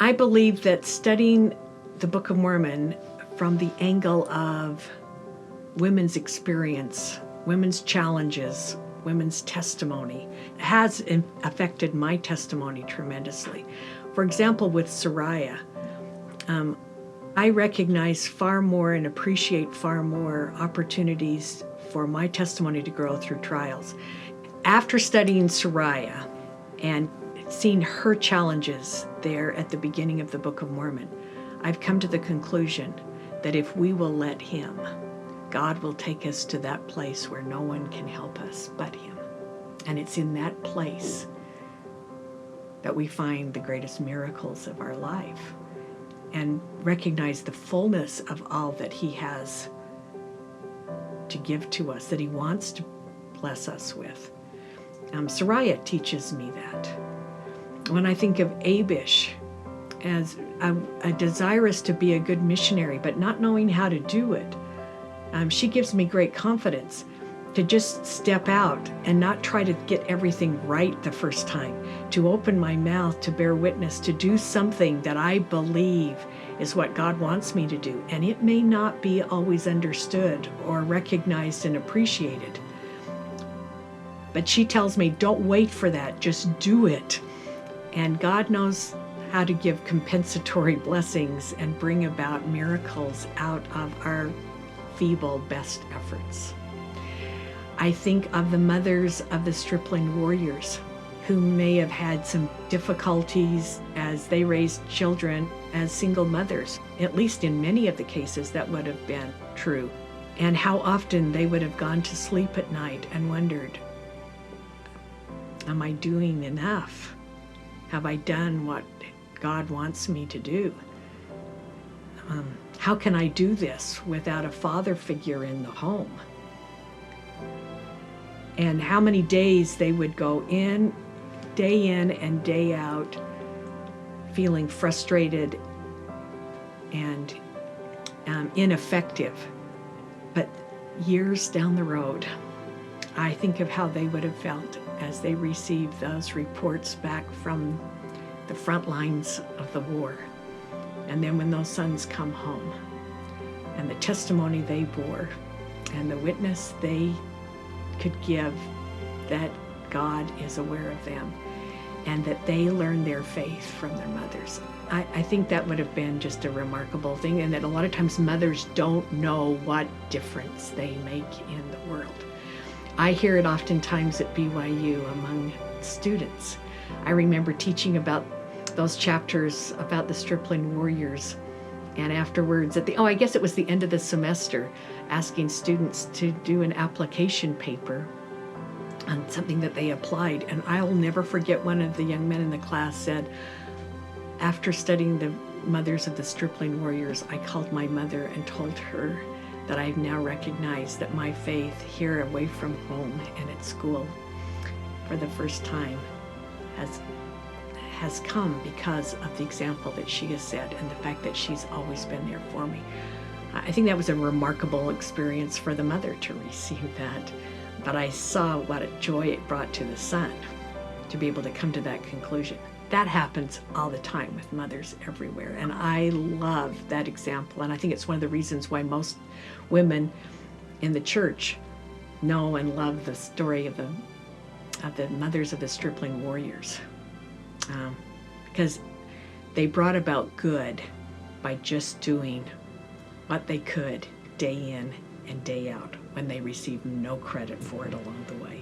I believe that studying the Book of Mormon from the angle of women's experience, women's challenges, women's testimony has affected my testimony tremendously. For example, with Sariah, I recognize far more and appreciate far more opportunities for my testimony to grow through trials. After studying Sariah and seeing her challenges there at the beginning of the Book of Mormon, I've come to the conclusion that if we will let Him, God will take us to that place where no one can help us but Him. And it's in that place that we find the greatest miracles of our life and recognize the fullness of all that He has to give to us, that He wants to bless us with. Sariah teaches me that. When I think of Abish as a desirous to be a good missionary, but not knowing how to do it, she gives me great confidence to just step out and not try to get everything right the first time, to open my mouth, to bear witness, to do something that I believe is what God wants me to do. And it may not be always understood or recognized and appreciated. But she tells me, don't wait for that, just do it. And God knows how to give compensatory blessings and bring about miracles out of our feeble best efforts. I think of the mothers of the stripling warriors who may have had some difficulties as they raised children as single mothers. At least in many of the cases that would have been true. And how often they would have gone to sleep at night and wondered, am I doing enough? Have I done what God wants me to do? How can I do this without a father figure in the home? And how many days they would go in and day out, feeling frustrated and ineffective. But years down the road, I think of how they would have felt as they received those reports back from the front lines of the war. And then when those sons come home, and the testimony they bore, and the witness they could give that God is aware of them, and that they learn their faith from their mothers. I think that would have been just a remarkable thing, and that a lot of times mothers don't know what difference they make in the world. I hear it oftentimes at BYU among students. I remember teaching about those chapters about the stripling warriors, and afterwards I guess it was the end of the semester, asking students to do an application paper on something that they applied. And I'll never forget, one of the young men in the class said, after studying the mothers of the stripling warriors, I called my mother and told her that I've now recognized that my faith here away from home and at school for the first time has come because of the example that she has set and the fact that she's always been there for me. I think that was a remarkable experience for the mother to receive that, but I saw what a joy it brought to the son to be able to come to that conclusion. That happens all the time with mothers everywhere, and I love that example, and I think it's one of the reasons why most women in the church know and love the story of the mothers of the stripling warriors, because they brought about good by just doing what they could day in and day out when they received no credit for it along the way.